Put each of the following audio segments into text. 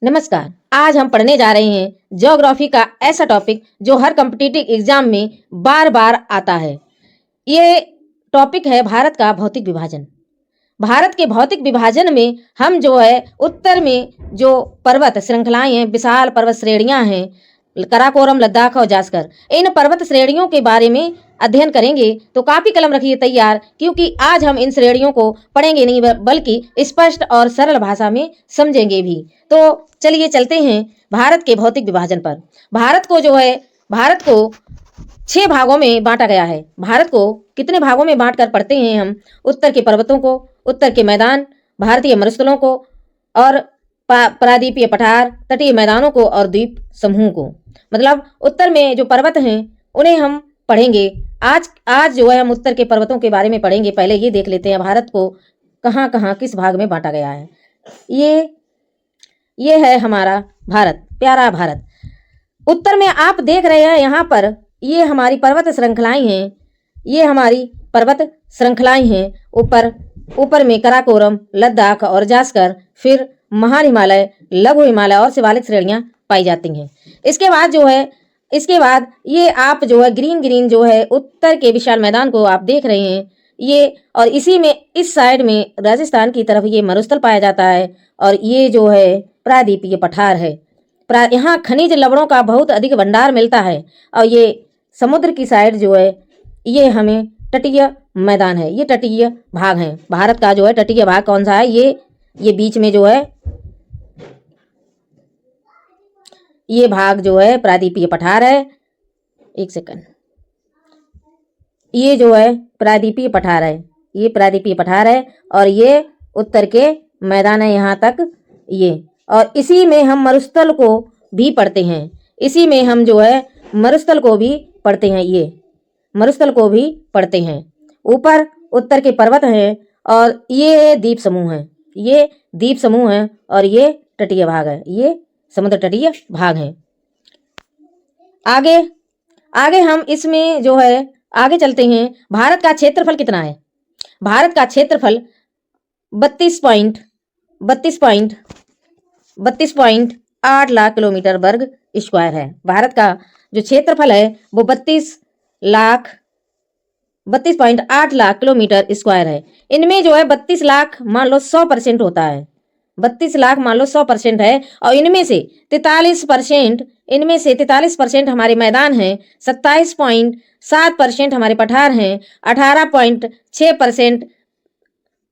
नमस्कार। आज हम पढ़ने जा रहे हैं ज्योग्राफी का ऐसा टॉपिक जो हर कॉम्पिटिटिव एग्जाम में बार बार आता है। ये टॉपिक है भारत का भौतिक विभाजन। भारत के भौतिक विभाजन में हम जो है उत्तर में जो पर्वत श्रृंखलाएं हैं, विशाल पर्वत श्रेणियां हैं, कराकोरम, लद्दाख और जास्कर, इन पर्वत श्रेणियों के बारे में अध्ययन करेंगे। तो कापी कलम रखिए तैयार, क्योंकि आज हम इन श्रेणियों को पढ़ेंगे नहीं बल्कि स्पष्ट और सरल भाषा में समझेंगे भी। तो चलिए चलते हैं भारत के भौतिक विभाजन पर। भारत को 6 भागों में बांटा गया है। भारत को कितने भागों में बांट कर पढ़ते हैं हम? उत्तर के पर्वतों को, उत्तर के मैदान, भारतीय मरुस्थलों को और प्रायद्वीपीय पठार, तटीय मैदानों को और द्वीप समूह को। मतलब उत्तर में जो पर्वत हैं उन्हें हम पढ़ेंगे। आज जो है हम उत्तर के पर्वतों के बारे में पढ़ेंगे। पहले ये देख लेते हैं भारत को कहाँ कहाँ किस भाग में बांटा गया है। ये है हमारा भारत, प्यारा भारत। उत्तर में आप देख रहे हैं यहाँ पर ये हमारी पर्वत श्रृंखलाएं हैं। ये हमारी पर्वत श्रृंखलाएं हैं। ऊपर में कराकोरम, लद्दाख और जास्कर, फिर महान हिमालय, लघु हिमालय और शिवालिक श्रेणियां पाई जाती हैं। इसके बाद ये आप जो है ग्रीन जो है उत्तर के विशाल मैदान को आप देख रहे हैं। ये और इसी में इस साइड में राजस्थान की तरफ ये मरुस्थल पाया जाता है और ये जो है प्रायद्वीपीय पठार है। यहाँ खनिज लवणों का बहुत अधिक भंडार मिलता है और ये समुद्र की साइड जो है ये हमें तटीय मैदान है। ये तटीय भाग है। भारत का जो है तटीय भाग कौन सा है? ये बीच में जो है ये भाग जो है प्रायद्वीपीय पठार है। एक सेकंड, ये जो है प्रायद्वीपीय पठार है। ये प्रायद्वीपीय पठार है और ये उत्तर के मैदान है यहाँ तक ये। और इसी में हम मरुस्थल को भी पढ़ते हैं। इसी में हम जो है मरुस्थल को भी पढ़ते हैं। ये मरुस्थल को भी पढ़ते हैं। ऊपर उत्तर के पर्वत हैं और ये द्वीप समूह है। ये द्वीप समूह है और ये तटीय भाग है। ये समुद्र तटीय भाग है। आगे हम इसमें जो है आगे चलते हैं। भारत का क्षेत्रफल कितना है? भारत का क्षेत्रफल 32.8 लाख किलोमीटर वर्ग स्क्वायर है। भारत का जो क्षेत्रफल है वो 32.8 लाख किलोमीटर स्क्वायर है। इनमें जो है 32 लाख मान लो 100% होता है। 32 लाख मान लो 100% है और इनमें से 43% हमारे मैदान हैं, 27.7% हमारे पठार हैं, 18.6%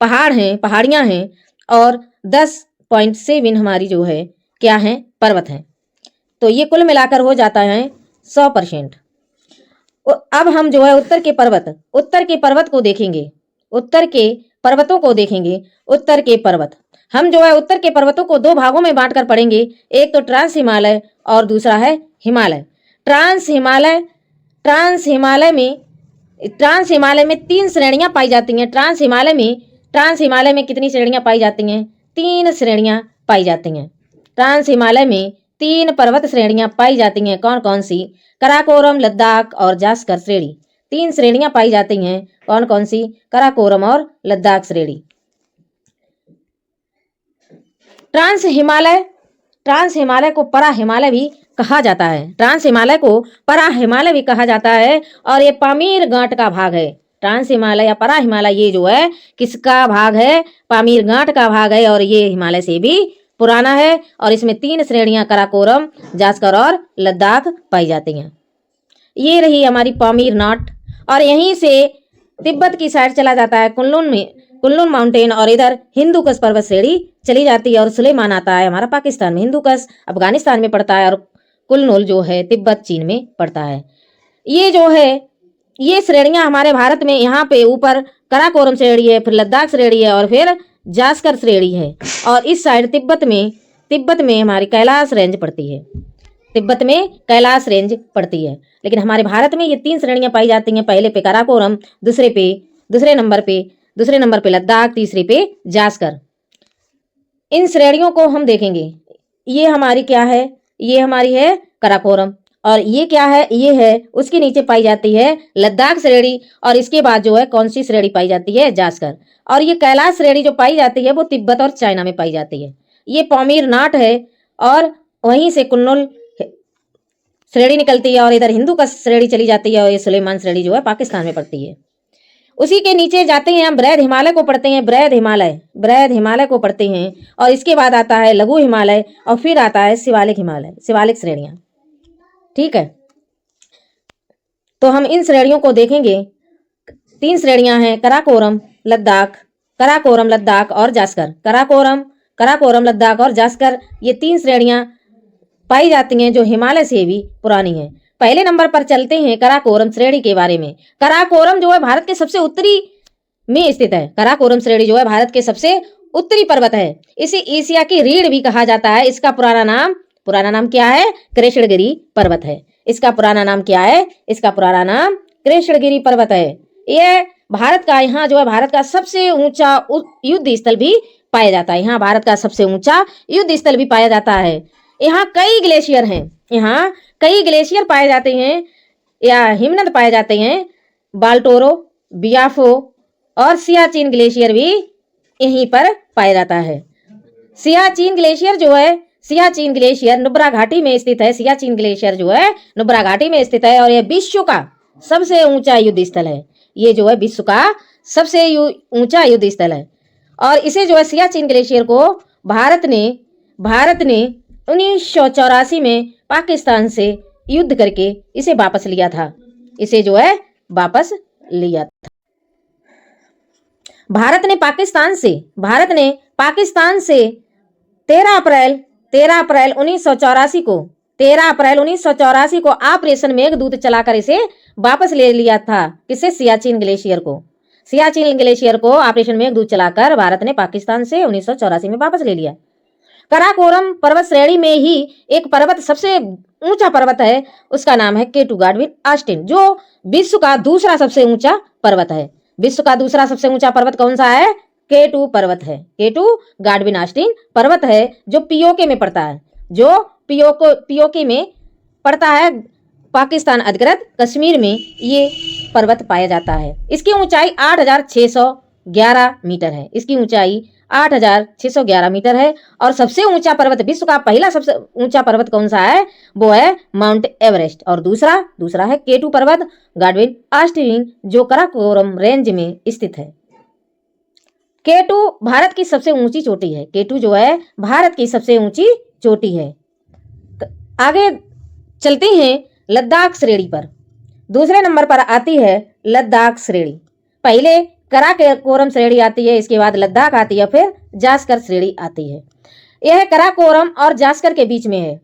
पहाड़ हैं, पहाड़ियां हैं और 10.7 हमारी जो है क्या है? पर्वत हैं। तो ये कुल मिलाकर हो जाता है 100%। अब हम जो है उत्तर के पर्वत को देखेंगे। उत्तर के पर्वतों को देखेंगे। उत्तर के पर्वत हम जो है उत्तर के पर्वतों को 2 भागों में बांटकर पढ़ेंगे। एक तो ट्रांस हिमालय और दूसरा है हिमालय। ट्रांस हिमालय में 3 श्रेणियां पाई जाती हैं। ट्रांस हिमालय में कितनी श्रेणियां पाई जाती हैं? 3 श्रेणियां पाई जाती हैं। ट्रांस हिमालय में 3 पर्वत श्रेणियां पाई जाती हैं। कौन कौन सी? कराकोरम, लद्दाख और जास्कर श्रेणी। 3 श्रेणियां पाई जाती हैं। कौन कौन सी? कराकोरम और लद्दाख श्रेणी। ट्रांस हिमालय को परा हिमालय भी कहा जाता है। ट्रांस हिमालय को परा हिमालय भी कहा जाता है और ये पामीर गांठ का भाग है। ट्रांस हिमालय या परा हिमालय ये जो है किसका भाग है? पामीर गांठ का भाग है और ये हिमालय से भी पुराना है और इसमें 3 श्रेणियां कराकोरम, जास्कर और लद्दाख पाई जाती हैं। ये रही हमारी पामीर नाट और यहीं से तिब्बत की साइड चला जाता है कुनलुन माउंटेन और इधर हिंदू कुश पर्वत श्रेणी चली जाती है और सुलेमान आता है हमारा पाकिस्तान में। हिंदू कुश अफगानिस्तान में पड़ता है और कुनलुन जो है तिब्बत चीन में पड़ता है। ये जो है ये श्रेणियां हमारे भारत में यहाँ पे ऊपर कराकोरम श्रेणी है, फिर लद्दाख श्रेणी है और फिर जास्कर श्रेणी है और इस साइड तिब्बत में हमारी कैलाश रेंज पड़ती है। तिब्बत में कैलाश रेंज पड़ती है। लेकिन हमारे भारत में ये 3 श्रेणियां पाई जाती हैं। पहले पे कराकोरम, दूसरे नंबर पे लद्दाख, तीसरे पे जास्कर। इन श्रेणियों को हम देखेंगे। ये हमारी क्या है? ये हमारी है कराकोरम और ये क्या है? ये है उसके नीचे पाई जाती है लद्दाख श्रेणी और इसके बाद जो है कौन सी श्रेणी पाई जाती है? जास्कर। और ये कैलाश श्रेणी जो पाई जाती है वो तिब्बत और चाइना में पाई जाती है। ये पामीर नाट है और वहीं से कुन्नुल श्रेणी निकलती है और इधर हिंदू का श्रेणी चली जाती है और ये सुलेमान श्रेणी जो है पाकिस्तान में पड़ती है। उसी के नीचे जाते हैं हम बृहद हिमालय को पढ़ते हैं, बृहद हिमालय को पढ़ते हैं और इसके बाद आता है लघु हिमालय और फिर आता है शिवालिक हिमालय, शिवालिक श्रेणियां। ठीक है, तो हम इन श्रेणियों को देखेंगे। 3 श्रेणियां हैं, कराकोरम, लद्दाख और जास्कर। कराकोरम, लद्दाख और जास्कर, ये 3 श्रेणियां पाई जाती हैं जो हिमालय से भी पुरानी हैं। पहले नंबर पर चलते हैं कराकोरम श्रेणी के बारे में। कराकोरम जो है भारत के सबसे उत्तरी में स्थित है। कराकोरम श्रेणी जो है भारत के सबसे उत्तरी पर्वत है। इसे एशिया की रीढ़ भी कहा जाता है। इसका पुराना नाम क्या है? कृष्णगिरी पर्वत है। इसका पुराना नाम क्या है? इसका पुराना नाम कृष्णगिरी पर्वत है। यह भारत का, यहाँ जो है भारत का सबसे ऊंचा युद्ध स्थल भी पाया जाता है। यहाँ भारत का सबसे ऊंचा युद्ध स्थल भी पाया जाता है। यहाँ कई ग्लेशियर हैं, यहाँ कई ग्लेशियर पाए जाते हैं या हिमनद पाए जाते हैं। बाल्टोरो, बियाफो और सियाचिन ग्लेशियर भी यहीं पर पाया जाता है। सियाचिन ग्लेशियर जो है, सियाचिन ग्लेशियर नुब्रा घाटी में स्थित है। सियाचिन ग्लेशियर जो है नुब्रा घाटी में स्थित है और यह विश्व का सबसे ऊंचा युद्ध स्थल है। ये जो है विश्व का सबसे ऊंचा युद्ध स्थल है और इसे जो है सियाचिन ग्लेशियर को भारत ने 1984 में पाकिस्तान से युद्ध करके इसे वापस लिया था। इसे जो है वापस लिया था। भारत ने पाकिस्तान से 13 अप्रैल 1984 को ऑपरेशन मेघदूत चलाकर इसे वापस ले लिया था। किसे? सियाचिन ग्लेशियर को। सियाचिन ग्लेशियर को ऑपरेशन मेघदूत चलाकर भारत ने पाकिस्तान से 1984 में वापस ले लिया। कराकोरम पर्वत श्रेणी में ही एक पर्वत सबसे ऊंचा पर्वत है, उसका नाम है केटू गाडविन ऑस्टिन, जो विश्व का दूसरा सबसे ऊंचा पर्वत है। विश्व का दूसरा सबसे ऊंचा पर्वत कौन सा है? केटू पर्वत है। केटू गाडविन ऑस्टिन पर्वत है जो पीओके में पड़ता है, जो पीओके में पड़ता है, पाकिस्तान अधिकृत कश्मीर में ये पर्वत पाया जाता है। इसकी ऊंचाई 8611 मीटर है। इसकी ऊंचाई 8611 मीटर है और सबसे ऊंचा पर्वत, विश्व का पहला सबसे ऊंचा पर्वत कौन सा है? वो है माउंट एवरेस्ट और दूसरा है केटू पर्वत गाडविन ऑस्टिन जो कराकोरम रेंज में स्थित है। केटू भारत की सबसे ऊंची चोटी है। केटू जो है भारत की सबसे ऊंची चोटी है। आगे चलते हैं लद्दाख श्रेणी पर। दूसरे नंबर पर आती है लद्दाख श्रेणी। पहले कराकोरम श्रेणी आती है, इसके बाद लद्दाख आती है, फिर जास्कर श्रेणी आती है। यह कराकोरम और जास्कर के बीच में है।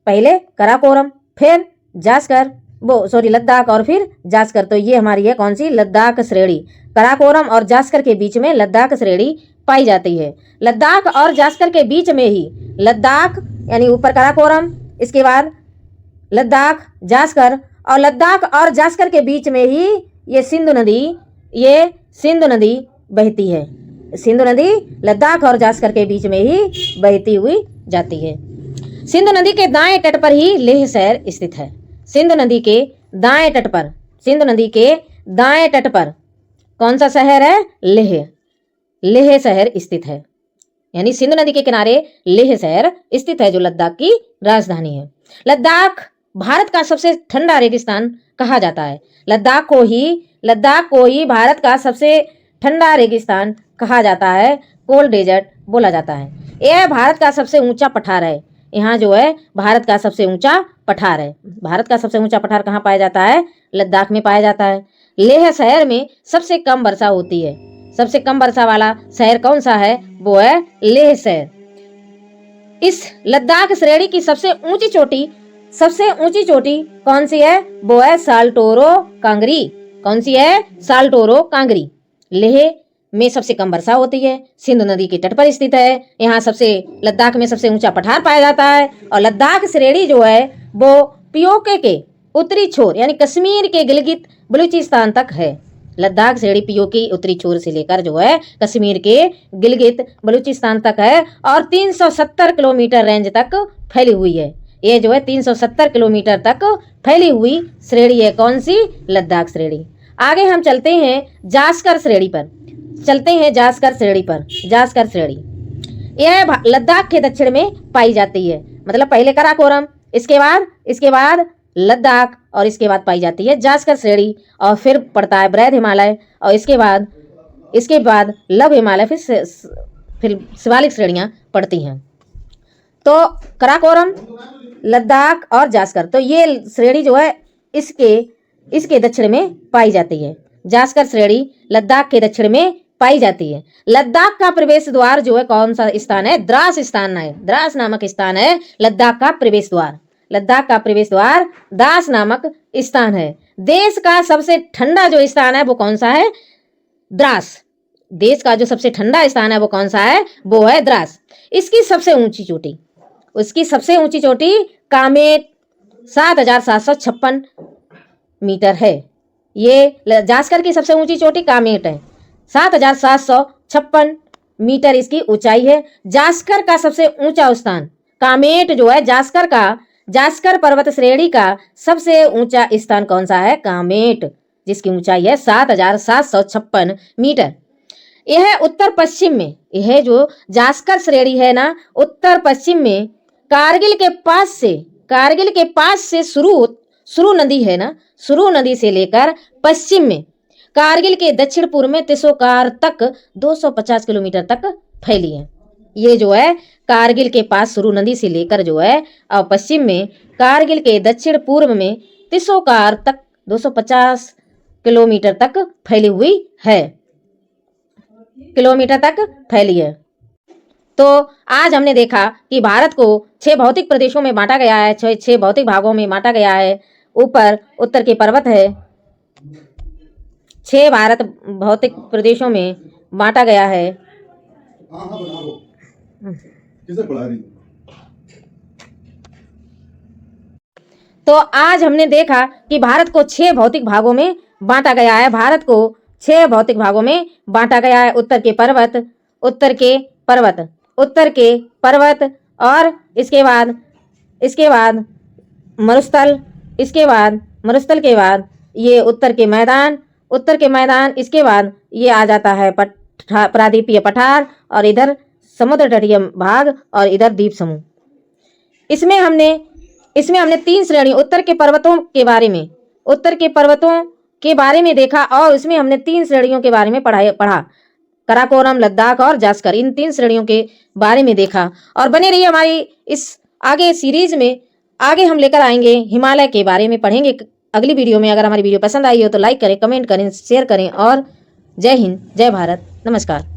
पहले कराकोरम, फिर जास्कर, लद्दाख और फिर जास्कर। तो ये हमारी है कौन सी? लद्दाख श्रेणी। कराकोरम और जास्कर के बीच में लद्दाख श्रेणी पाई जाती है। लद्दाख और जास्कर के बीच में ही लद्दाख यानी ऊपर कराकोरम, इसके बाद लद्दाख, जास्कर और लद्दाख और जास्कर के बीच में ही ये सिंधु नदी बहती है। सिंधु नदी लद्दाख और जास्कर के बीच में ही बहती हुई जाती है। सिंधु नदी के दाएं तट पर ही लेह शहर स्थित है। सिंधु नदी के दाएं तट पर कौन सा शहर है? लेह शहर स्थित है। यानी सिंधु नदी के किनारे लेह शहर स्थित है जो लद्दाख की राजधानी है। लद्दाख भारत का सबसे ठंडा रेगिस्तान कहा जाता है। लद्दाख को ही भारत का सबसे ठंडा रेगिस्तान कहा जाता है, कोल्ड डेजर्ट बोला जाता है। यह भारत का सबसे ऊंचा पठार है। यहाँ जो है भारत का सबसे ऊंचा पठार है। भारत का सबसे ऊंचा पठार कहाँ पाया जाता है? लद्दाख में पाया जाता है। लेह शहर में सबसे कम वर्षा होती है। सबसे कम वर्षा वाला शहर कौन सा है? वो है लेह शहर। इस लद्दाख श्रेणी की सबसे ऊंची चोटी कौन सी है? वो है साल्टोरो कांगरी। कौन सी है? साल्टोरो कांगरी। लेह में सबसे कम वर्षा होती है, सिंधु नदी के तट पर स्थित है। यहाँ लद्दाख में सबसे ऊंचा पठार पाया जाता है और लद्दाख श्रेणी जो है वो पीओके के उत्तरी छोर यानी कश्मीर के गिलगित बलूचिस्तान तक है। लद्दाख श्रेणी पीओके उत्तरी छोर से लेकर जो है कश्मीर के गिलगित बलूचिस्तान तक है और 370 किलोमीटर रेंज तक फैली हुई है। ये जो है 370 किलोमीटर तक फैली हुई श्रेणी है। कौन सी? लद्दाख श्रेणी। आगे हम चलते हैं जास्कर श्रेणी पर। जास्कर श्रेणी। यह लद्दाख के दक्षिण में पाई जाती है। मतलब पहले काराकोरम, इसके बाद लद्दाख और इसके बाद पाई जाती है जास्कर श्रेणी और फिर पड़ता है बृहद हिमालय और इसके बाद लव हिमालय, फिर शिवालिक श्रेणियां पड़ती हैं। तो काराकोरम, लद्दाख और जास्कर, तो ये श्रेणी जो है इसके दक्षिण में पाई जाती है। जास्कर श्रेणी लद्दाख के दक्षिण में पाई जाती है। लद्दाख का प्रवेश द्वार जो है कौन सा स्थान है? द्रास स्थान है। द्रास नामक स्थान है लद्दाख का प्रवेश द्वार। लद्दाख का प्रवेश द्वार द्रास नामक स्थान है। देश का सबसे ठंडा जो स्थान है वो कौन सा है? द्रास। देश का जो सबसे ठंडा स्थान है वो कौन सा है? वो है द्रास। इसकी सबसे ऊंची चोटी कामेट 7,756 मीटर है। ये जास्कर की सबसे ऊंची चोटी कामेट है, 7,756 मीटर इसकी ऊंचाई है। जास्कर का सबसे ऊंचा स्थान कामेट जो है, जास्कर पर्वत श्रेणी का सबसे ऊंचा स्थान कौन सा है? कामेट, जिसकी ऊंचाई है 7,756 मीटर। यह उत्तर पश्चिम में, यह जो जास्कर श्रेणी है ना, उत्तर पश्चिम में कारगिल के पास से सुरू नदी है ना, सुरू नदी से लेकर पश्चिम में कारगिल के दक्षिण पूर्व में तिसोकार तक 250 किलोमीटर तक फैली है। ये जो है कारगिल के पास सुरू नदी से लेकर जो है और पश्चिम में कारगिल के दक्षिण पूर्व में तिसोकार तक 250 किलोमीटर तक फैली हुई है, तो आज हमने देखा कि भारत को 6 भौतिक प्रदेशों में बांटा गया है, 6 भौतिक भागों में बांटा गया है। ऊपर उत्तर के पर्वत है, 6 भारत भौतिक प्रदेशों में बांटा गया है। तो आज हमने देखा कि भारत को 6 भौतिक भागों में बांटा गया है। भारत को 6 भौतिक भागों में बांटा गया है। उत्तर के पर्वत और इसके बाद मरुस्थल, मरुस्थल के बाद ये उत्तर के मैदान, इसके बाद ये आ जाता है प्रायद्वीपीय पठार और इधर समुद्र तटीय भाग और इधर द्वीप समूह। इसमें हमने 3 श्रेणी उत्तर के पर्वतों के बारे में देखा और इसमें हमने 3 श्रेणियों के बारे में पढ़ा। काराकोरम, लद्दाख और जास्कर, इन 3 श्रेणियों के बारे में देखा। और बने रहिए हमारी इस आगे सीरीज में। आगे हम लेकर आएंगे हिमालय के बारे में पढ़ेंगे अगली वीडियो में। अगर हमारी वीडियो पसंद आई हो तो लाइक करें, कमेंट करें, शेयर करें और जय हिंद, जय भारत, नमस्कार।